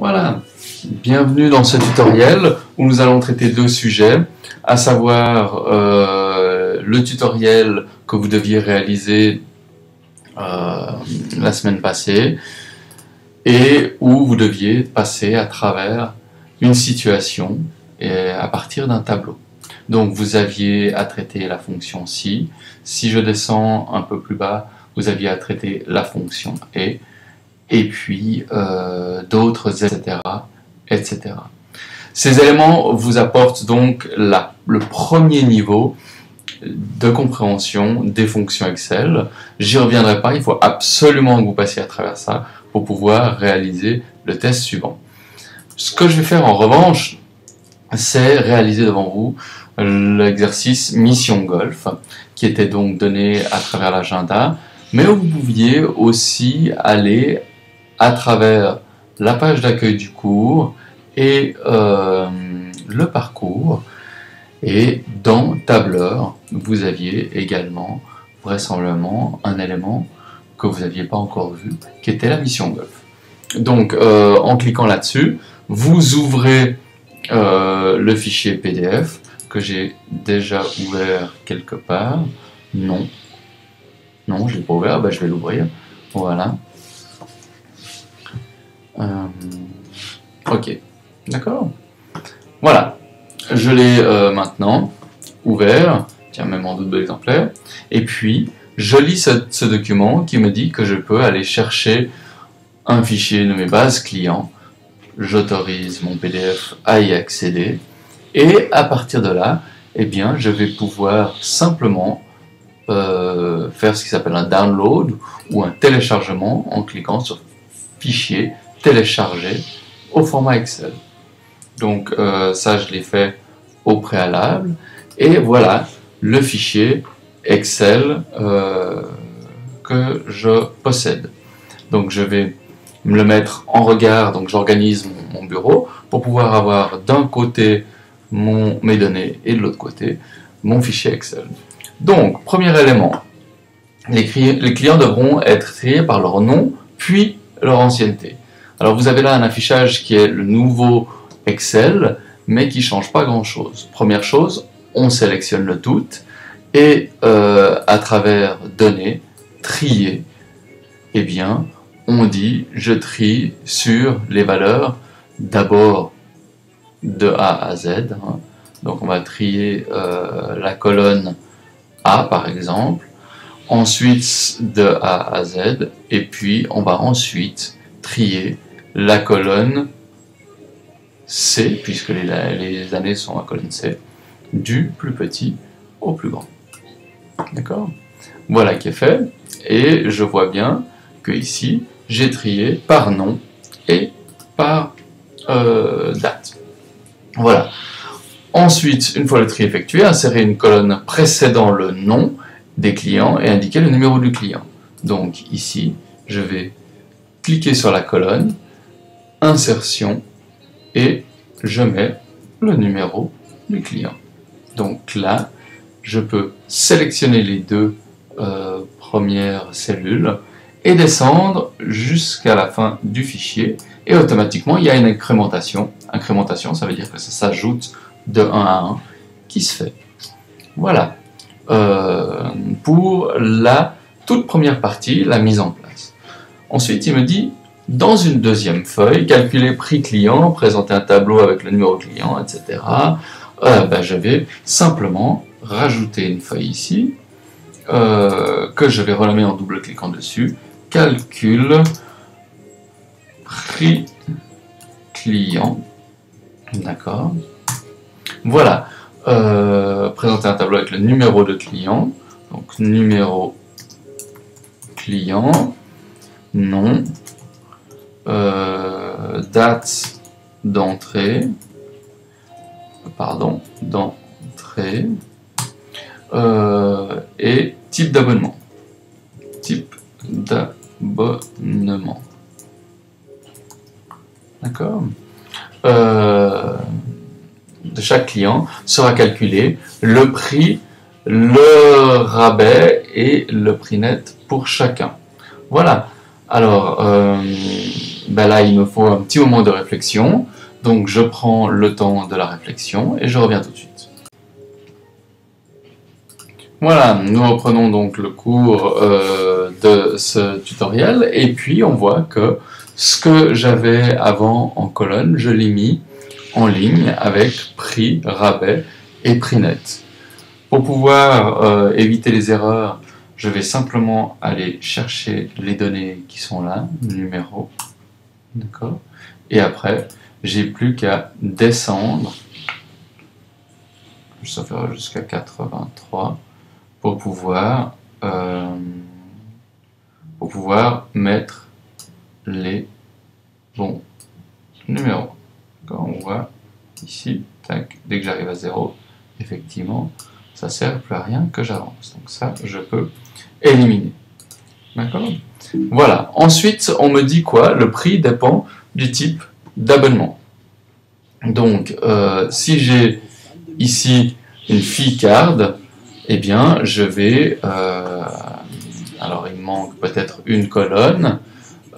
Voilà, bienvenue dans ce tutoriel où nous allons traiter deux sujets, à savoir le tutoriel que vous deviez réaliser la semaine passée et où vous deviez passer à travers une situation et à partir d'un tableau. Donc vous aviez à traiter la fonction si je descends un peu plus bas, vous aviez à traiter la fonction et puis d'autres, etc. Ces éléments vous apportent donc le premier niveau de compréhension des fonctions Excel. J'y reviendrai pas, il faut absolument que vous passiez à travers ça pour pouvoir réaliser le test suivant. Ce que je vais faire en revanche, c'est réaliser devant vous l'exercice Mission Golf, qui était donc donné à travers l'agenda, mais où vous pouviez aussi aller à travers la page d'accueil du cours et le parcours. Et dans Tableur, vous aviez également vraisemblablement un élément que vous n'aviez pas encore vu, qui était la mission Golf. Donc en cliquant là-dessus, vous ouvrez le fichier PDF que j'ai déjà ouvert quelque part. Non, je ne l'ai pas ouvert, ben, je vais l'ouvrir. Voilà. Ok, d'accord. Voilà, je l'ai maintenant ouvert, tiens, même en double exemplaire, et puis je lis ce document qui me dit que je peux aller chercher un fichier de mes bases clients, j'autorise mon PDF à y accéder, et à partir de là, eh bien, je vais pouvoir simplement faire ce qui s'appelle un download ou un téléchargement en cliquant sur fichier télécharger au format Excel. Donc ça, je l'ai fait au préalable, et voilà le fichier Excel que je possède. Donc je vais me le mettre en regard, donc j'organise mon bureau pour pouvoir avoir d'un côté mes données et de l'autre côté mon fichier Excel. Donc, premier élément, les clients devront être triés par leur nom, puis leur ancienneté. Alors vous avez là un affichage qui est le nouveau Excel, mais qui ne change pas grand-chose. Première chose, on sélectionne le tout, et à travers Données, Trier, eh bien, on dit je trie sur les valeurs d'abord de A à Z. Hein. Donc on va trier la colonne A par exemple, ensuite de A à Z, et puis on va ensuite trier la colonne C, puisque les années sont à colonne C, du plus petit au plus grand. D'accord? Voilà qui est fait, et je vois bien que ici, j'ai trié par nom et par date. Voilà. Ensuite, une fois le tri effectué, insérer une colonne précédant le nom des clients et indiquer le numéro du client. Donc ici, je vais cliquer sur la colonne, insertion, et je mets le numéro du client. Donc là, je peux sélectionner les deux premières cellules et descendre jusqu'à la fin du fichier, et automatiquement il y a une incrémentation. Incrémentation, ça veut dire que ça s'ajoute de 1 à 1 qui se fait. Voilà pour la toute première partie, la mise en place. Ensuite, il me dit, dans une deuxième feuille, calculer prix client, présenter un tableau avec le numéro client, etc. Ben, je vais simplement rajouter une feuille ici, que je vais renommer en double-cliquant dessus, calcul prix client, d'accord. Voilà, présenter un tableau avec le numéro de client, donc numéro client, nom, date d'entrée, et type d'abonnement. D'accord. De chaque client sera calculé le prix, le rabais et le prix net pour chacun. Voilà. Alors, ben là il me faut un petit moment de réflexion, donc je prends le temps de la réflexion et je reviens tout de suite. Voilà, nous reprenons donc le cours de ce tutoriel et puis on voit que ce que j'avais avant en colonne, je l'ai mis en ligne avec prix, rabais et prix net. Pour pouvoir éviter les erreurs, je vais simplement aller chercher les données qui sont là, numéro, d'accord, et après j'ai plus qu'à descendre, ça fera jusqu'à 83, pour pouvoir mettre les bons numéros. Quand on voit ici, tac, dès que j'arrive à 0, effectivement, ça ne sert plus à rien que j'avance. Donc ça, je peux éliminer. D'accord? Voilà. Ensuite, on me dit quoi? Le prix dépend du type d'abonnement. Donc, si j'ai ici une fee card, eh bien, je vais... alors, il me manque peut-être une colonne.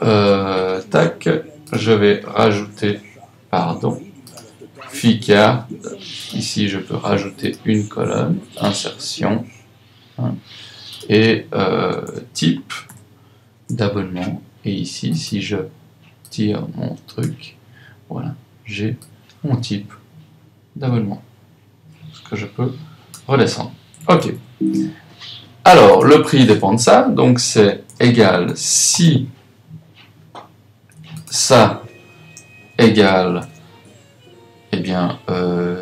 Tac, je vais rajouter... Pardon. Fee card. Ici, je peux rajouter une colonne. Insertion. Hein, et type d'abonnement. Et ici, si je tire mon truc, voilà, j'ai mon type d'abonnement. Ce que je peux redescendre. Ok. Alors, le prix dépend de ça. Donc, c'est égal si ça égale, eh bien, on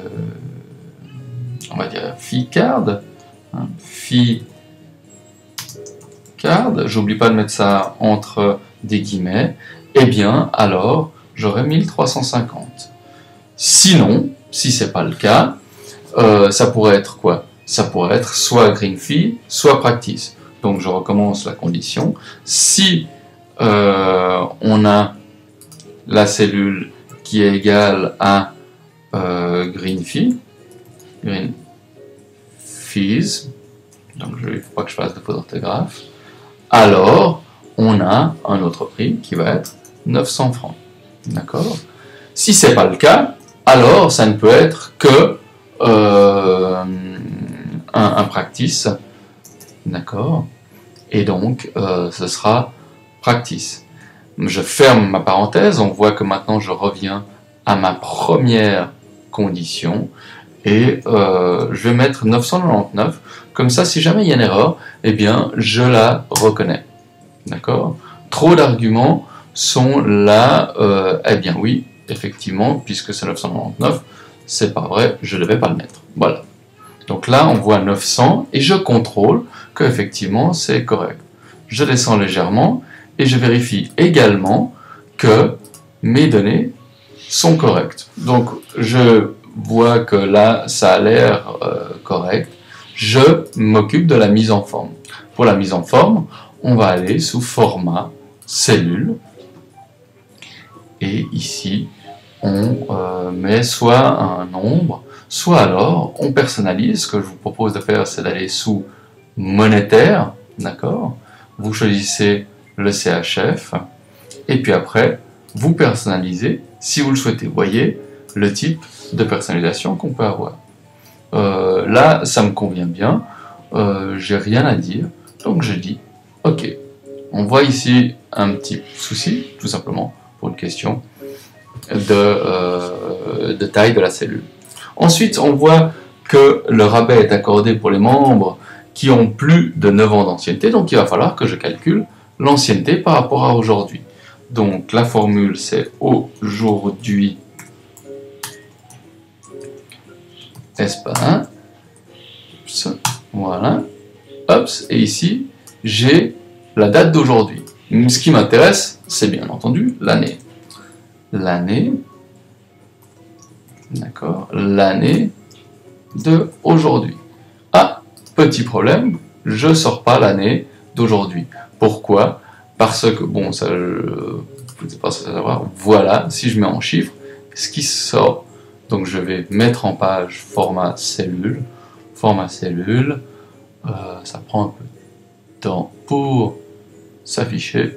va dire fee card. Hein, fee card. J'oublie pas de mettre ça entre des guillemets. Eh bien, alors, j'aurai 1350. Sinon, si c'est pas le cas, ça pourrait être quoi? Ça pourrait être soit green fee, soit practice. Donc je recommence la condition. Si on a la cellule qui est égale à green fees, donc il ne faut pas que je fasse de faute d'orthographe, alors on a un autre prix qui va être 900 francs. D'accord? Si ce n'est pas le cas, alors ça ne peut être que un practice, d'accord, et donc ce sera practice. Je ferme ma parenthèse, on voit que maintenant je reviens à ma première condition et je vais mettre 999, comme ça si jamais il y a une erreur, eh bien je la reconnais, d'accord. Trop d'arguments sont là, eh bien oui, effectivement, puisque c'est 999, c'est pas vrai, je ne devais pas le mettre, voilà. Donc là, on voit 900 et je contrôle que effectivement c'est correct. Je descends légèrement et je vérifie également que mes données sont correctes. Donc je vois que là, ça a l'air correct. Je m'occupe de la mise en forme. Pour la mise en forme, on va aller sous format cellule. Et ici, on met soit un nombre, soit alors on personnalise. Ce que je vous propose de faire, c'est d'aller sous monétaire, d'accord? Vous choisissez le CHF, et puis après, vous personnalisez si vous le souhaitez. Vous voyez le type de personnalisation qu'on peut avoir. Là, ça me convient bien, j'ai rien à dire, donc je dis OK. On voit ici un petit souci, tout simplement, pour une question de taille de la cellule. Ensuite, on voit que le rabais est accordé pour les membres qui ont plus de 9 ans d'ancienneté, donc il va falloir que je calcule l'ancienneté par rapport à aujourd'hui. Donc la formule c'est aujourd'hui espace, voilà, Ops, et ici j'ai la date d'aujourd'hui. Ce qui m'intéresse, c'est bien entendu l'année. L'année, d'accord, l'année de aujourd'hui. Ah, petit problème, je ne sors pas l'année d'aujourd'hui. Pourquoi? Parce que, bon, ça, je ne sais pas si ça va savoir, voilà, si je mets en chiffres, ce qui sort. Donc je vais mettre en page format cellule, ça prend un peu de temps pour s'afficher,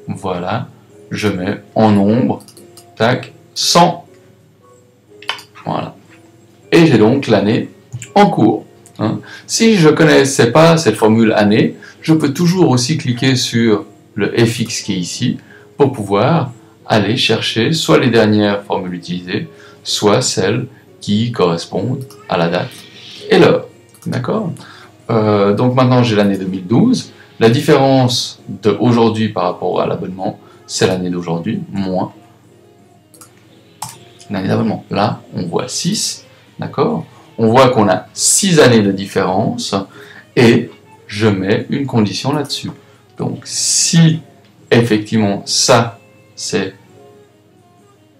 voilà, je mets en nombre, tac, 100. Voilà. Et j'ai donc l'année en cours. Hein. Si je ne connaissais pas cette formule année, je peux toujours aussi cliquer sur le FX qui est ici pour pouvoir aller chercher soit les dernières formules utilisées, soit celles qui correspondent à la date et l'heure. D'accord ? Donc maintenant j'ai l'année 2012. La différence d'aujourd'hui par rapport à l'abonnement, c'est l'année d'aujourd'hui, moins l'année d'abonnement. Là, on voit 6, d'accord ? On voit qu'on a 6 années de différence, et je mets une condition là-dessus. Donc, si effectivement ça, c'est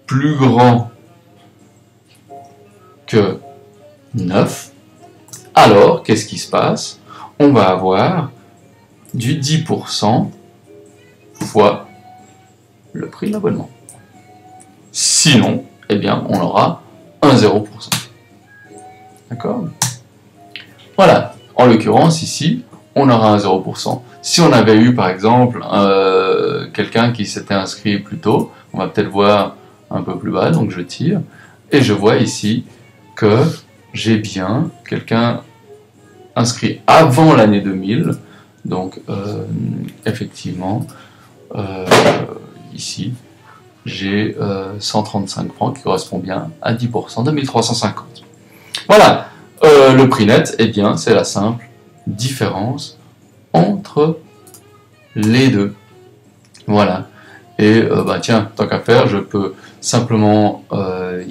plus grand que 9, alors, qu'est-ce qui se passe? On va avoir du 10% fois le prix de l'abonnement. Sinon, eh bien, on aura un 0%. D'accord? Voilà. En l'occurrence, ici, on aura un 0%. Si on avait eu, par exemple, quelqu'un qui s'était inscrit plus tôt, on va peut-être voir un peu plus bas, donc je tire, et je vois ici que j'ai bien quelqu'un inscrit avant l'année 2000, donc effectivement, ici, j'ai 135 francs qui correspond bien à 10% de 1350. Voilà, le prix net, eh bien, c'est la simple différence entre les deux. Voilà. Et bah, tiens, tant qu'à faire, je peux simplement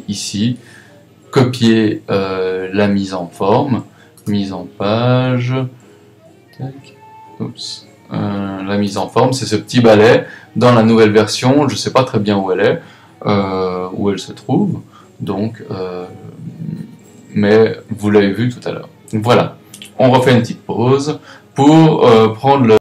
ici copier la mise en forme, mise en page. Tac. Oups. La mise en forme, c'est ce petit balai. Dans la nouvelle version, je ne sais pas très bien où elle est, où elle se trouve. Donc, mais vous l'avez vu tout à l'heure. Voilà. On refait une petite pause pour prendre le